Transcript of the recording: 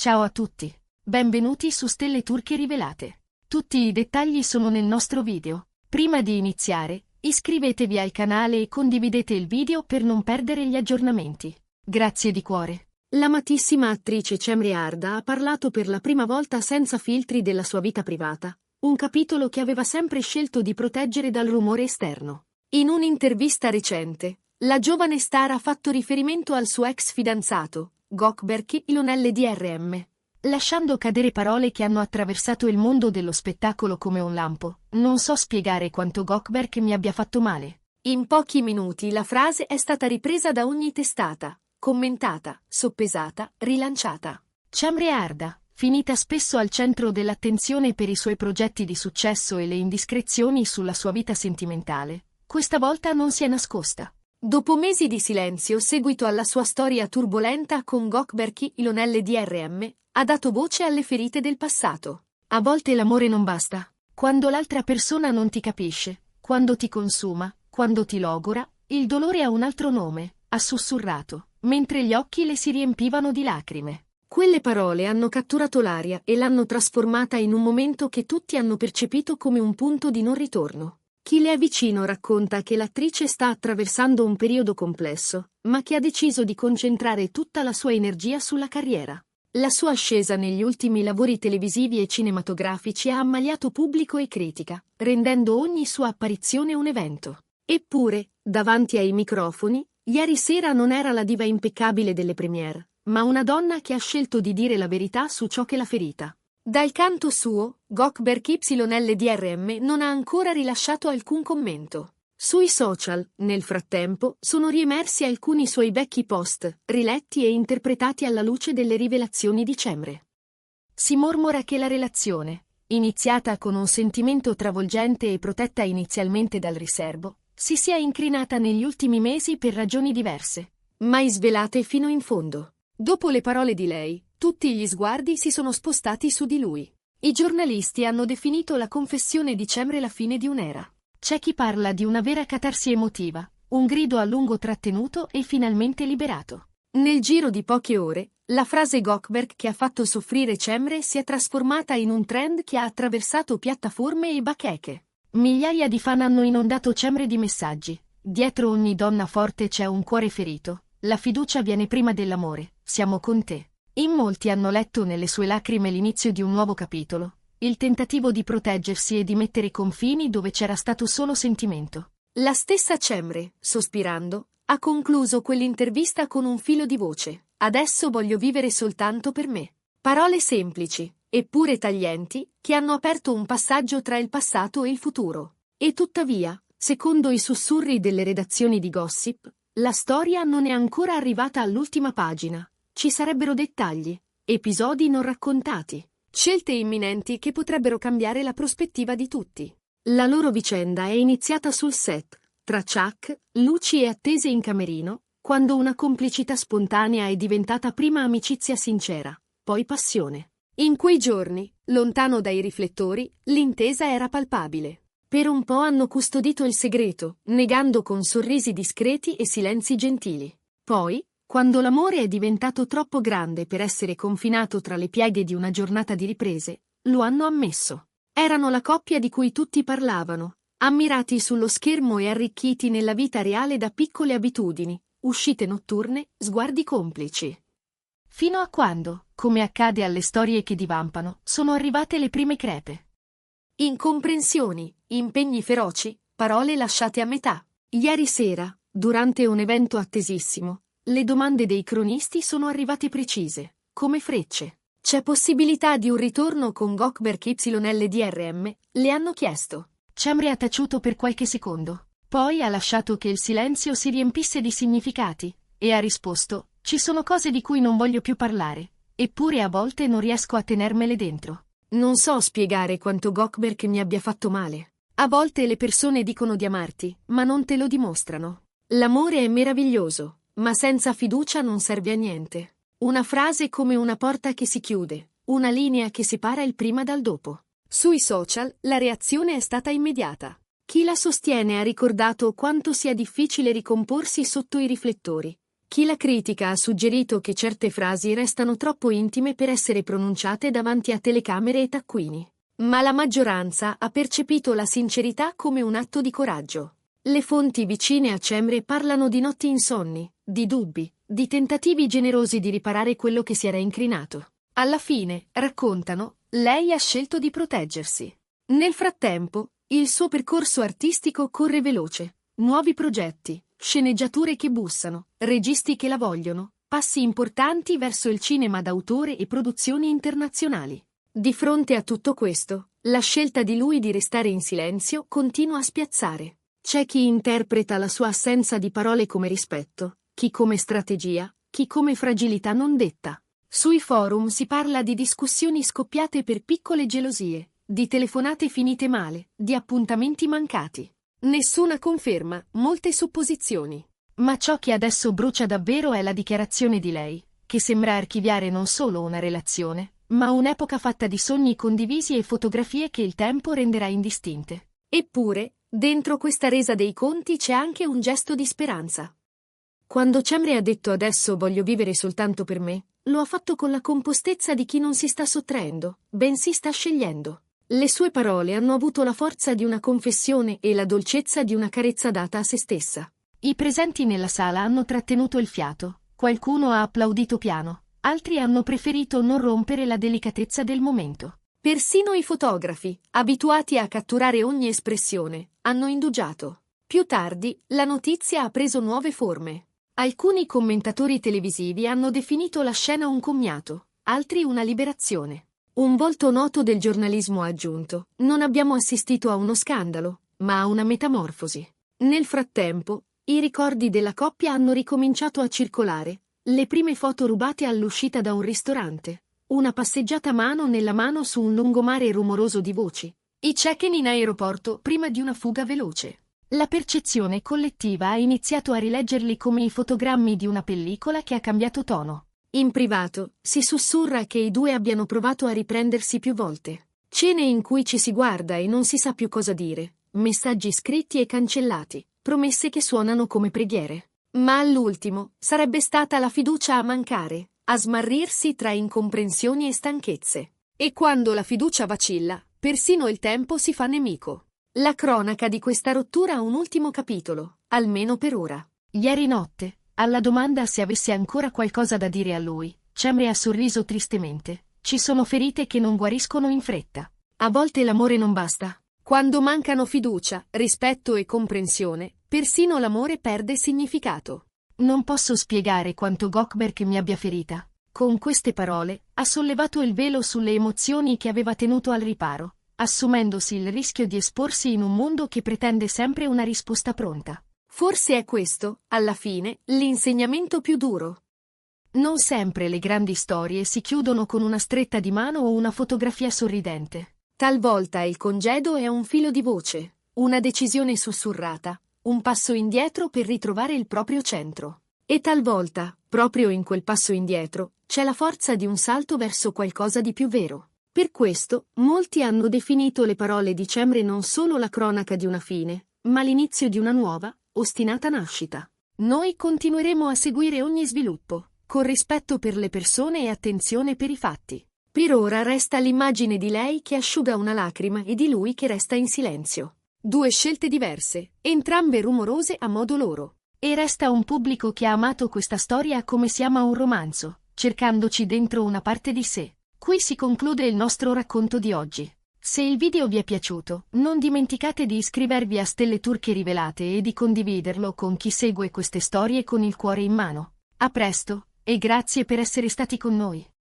Ciao a tutti. Benvenuti su Stelle Turche Rivelate. Tutti i dettagli sono nel nostro video. Prima di iniziare, iscrivetevi al canale e condividete il video per non perdere gli aggiornamenti. Grazie di cuore. L'amatissima attrice Cemre Arda ha parlato per la prima volta senza filtri della sua vita privata, un capitolo che aveva sempre scelto di proteggere dal rumore esterno. In un'intervista recente, la giovane star ha fatto riferimento al suo ex fidanzato, Gökberk Ilöneli DRM, lasciando cadere parole che hanno attraversato il mondo dello spettacolo come un lampo. Non so spiegare quanto Gökberk mi abbia fatto male. In pochi minuti la frase è stata ripresa da ogni testata, commentata, soppesata, rilanciata. Cemre Arda, finita spesso al centro dell'attenzione per i suoi progetti di successo e le indiscrezioni sulla sua vita sentimentale, questa volta non si è nascosta. Dopo mesi di silenzio seguito alla sua storia turbolenta con Gökberk Ilöneli DRM, ha dato voce alle ferite del passato. A volte l'amore non basta. Quando l'altra persona non ti capisce, quando ti consuma, quando ti logora, il dolore ha un altro nome, ha sussurrato, mentre gli occhi le si riempivano di lacrime. Quelle parole hanno catturato l'aria e l'hanno trasformata in un momento che tutti hanno percepito come un punto di non ritorno. Chi le è vicino racconta che l'attrice sta attraversando un periodo complesso, ma che ha deciso di concentrare tutta la sua energia sulla carriera. La sua ascesa negli ultimi lavori televisivi e cinematografici ha ammaliato pubblico e critica, rendendo ogni sua apparizione un evento. Eppure, davanti ai microfoni, ieri sera non era la diva impeccabile delle premiere, ma una donna che ha scelto di dire la verità su ciò che l'ha ferita. Dal canto suo, Gökberk Ilöneli DRM non ha ancora rilasciato alcun commento. Sui social, nel frattempo, sono riemersi alcuni suoi vecchi post, riletti e interpretati alla luce delle rivelazioni di Cemre. Si mormora che la relazione, iniziata con un sentimento travolgente e protetta inizialmente dal riservo, si sia incrinata negli ultimi mesi per ragioni diverse, mai svelate fino in fondo. Dopo le parole di lei, tutti gli sguardi si sono spostati su di lui. I giornalisti hanno definito la confessione di Cemre la fine di un'era. C'è chi parla di una vera catarsi emotiva, un grido a lungo trattenuto e finalmente liberato. Nel giro di poche ore, la frase Gökberk che ha fatto soffrire Cemre si è trasformata in un trend che ha attraversato piattaforme e bacheche. Migliaia di fan hanno inondato Cemre di messaggi. Dietro ogni donna forte c'è un cuore ferito. La fiducia viene prima dell'amore. Siamo con te. In molti hanno letto nelle sue lacrime l'inizio di un nuovo capitolo, il tentativo di proteggersi e di mettere confini dove c'era stato solo sentimento. La stessa Cemre, sospirando, ha concluso quell'intervista con un filo di voce. Adesso voglio vivere soltanto per me. Parole semplici, eppure taglienti, che hanno aperto un passaggio tra il passato e il futuro. E tuttavia, secondo i sussurri delle redazioni di Gossip, la storia non è ancora arrivata all'ultima pagina. Ci sarebbero dettagli, episodi non raccontati, scelte imminenti che potrebbero cambiare la prospettiva di tutti. La loro vicenda è iniziata sul set, tra ciak, luci e attese in camerino, quando una complicità spontanea è diventata prima amicizia sincera, poi passione. In quei giorni, lontano dai riflettori, l'intesa era palpabile. Per un po' hanno custodito il segreto, negando con sorrisi discreti e silenzi gentili. Poi, quando l'amore è diventato troppo grande per essere confinato tra le pieghe di una giornata di riprese, lo hanno ammesso. Erano la coppia di cui tutti parlavano, ammirati sullo schermo e arricchiti nella vita reale da piccole abitudini, uscite notturne, sguardi complici. Fino a quando, come accade alle storie che divampano, sono arrivate le prime crepe. Incomprensioni, impegni feroci, parole lasciate a metà. Ieri sera, durante un evento attesissimo, le domande dei cronisti sono arrivate precise, come frecce. C'è possibilità di un ritorno con Gökberk Ilöneli DRM? Le hanno chiesto. Cemre ha taciuto per qualche secondo. Poi ha lasciato che il silenzio si riempisse di significati, e ha risposto, ci sono cose di cui non voglio più parlare, eppure a volte non riesco a tenermele dentro. Non so spiegare quanto Gökberk mi abbia fatto male. A volte le persone dicono di amarti, ma non te lo dimostrano. L'amore è meraviglioso, ma senza fiducia non serve a niente. Una frase come una porta che si chiude, una linea che separa il prima dal dopo. Sui social la reazione è stata immediata. Chi la sostiene ha ricordato quanto sia difficile ricomporsi sotto i riflettori. Chi la critica ha suggerito che certe frasi restano troppo intime per essere pronunciate davanti a telecamere e taccuini. Ma la maggioranza ha percepito la sincerità come un atto di coraggio. Le fonti vicine a Cemre parlano di notti insonni, di dubbi, di tentativi generosi di riparare quello che si era incrinato. Alla fine, raccontano, lei ha scelto di proteggersi. Nel frattempo, il suo percorso artistico corre veloce. Nuovi progetti, sceneggiature che bussano, registi che la vogliono, passi importanti verso il cinema d'autore e produzioni internazionali. Di fronte a tutto questo, la scelta di lui di restare in silenzio continua a spiazzare. C'è chi interpreta la sua assenza di parole come rispetto, chi come strategia, chi come fragilità non detta. Sui forum si parla di discussioni scoppiate per piccole gelosie, di telefonate finite male, di appuntamenti mancati. Nessuna conferma, molte supposizioni. Ma ciò che adesso brucia davvero è la dichiarazione di lei, che sembra archiviare non solo una relazione, ma un'epoca fatta di sogni condivisi e fotografie che il tempo renderà indistinte. Eppure, dentro questa resa dei conti c'è anche un gesto di speranza. Quando Cemre ha detto adesso voglio vivere soltanto per me, lo ha fatto con la compostezza di chi non si sta sottraendo, bensì sta scegliendo. Le sue parole hanno avuto la forza di una confessione e la dolcezza di una carezza data a se stessa. I presenti nella sala hanno trattenuto il fiato, qualcuno ha applaudito piano, altri hanno preferito non rompere la delicatezza del momento. Persino i fotografi, abituati a catturare ogni espressione, hanno indugiato. Più tardi, la notizia ha preso nuove forme. Alcuni commentatori televisivi hanno definito la scena un commiato, altri una liberazione. Un volto noto del giornalismo ha aggiunto: non abbiamo assistito a uno scandalo, ma a una metamorfosi. Nel frattempo, i ricordi della coppia hanno ricominciato a circolare, le prime foto rubate all'uscita da un ristorante, una passeggiata mano nella mano su un lungomare rumoroso di voci, i check-in in aeroporto prima di una fuga veloce. La percezione collettiva ha iniziato a rileggerli come i fotogrammi di una pellicola che ha cambiato tono. In privato, si sussurra che i due abbiano provato a riprendersi più volte. Cene in cui ci si guarda e non si sa più cosa dire, messaggi scritti e cancellati, promesse che suonano come preghiere. Ma all'ultimo, sarebbe stata la fiducia a mancare, a smarrirsi tra incomprensioni e stanchezze. E quando la fiducia vacilla, persino il tempo si fa nemico. La cronaca di questa rottura ha un ultimo capitolo, almeno per ora. Ieri notte, alla domanda se avesse ancora qualcosa da dire a lui, Cemre ha sorriso tristemente. Ci sono ferite che non guariscono in fretta. A volte l'amore non basta. Quando mancano fiducia, rispetto e comprensione, persino l'amore perde significato. Non posso spiegare quanto Gökberk mi abbia ferita. Con queste parole, ha sollevato il velo sulle emozioni che aveva tenuto al riparo, assumendosi il rischio di esporsi in un mondo che pretende sempre una risposta pronta. Forse è questo, alla fine, l'insegnamento più duro. Non sempre le grandi storie si chiudono con una stretta di mano o una fotografia sorridente. Talvolta il congedo è un filo di voce, una decisione sussurrata, un passo indietro per ritrovare il proprio centro. E talvolta, proprio in quel passo indietro, c'è la forza di un salto verso qualcosa di più vero. Per questo, molti hanno definito le parole di Cemre non solo la cronaca di una fine, ma l'inizio di una nuova, ostinata nascita. Noi continueremo a seguire ogni sviluppo, con rispetto per le persone e attenzione per i fatti. Per ora resta l'immagine di lei che asciuga una lacrima e di lui che resta in silenzio. Due scelte diverse, entrambe rumorose a modo loro. E resta un pubblico che ha amato questa storia come si ama un romanzo, cercandoci dentro una parte di sé. Qui si conclude il nostro racconto di oggi. Se il video vi è piaciuto, non dimenticate di iscrivervi a Stelle Turche Rivelate e di condividerlo con chi segue queste storie con il cuore in mano. A presto, e grazie per essere stati con noi.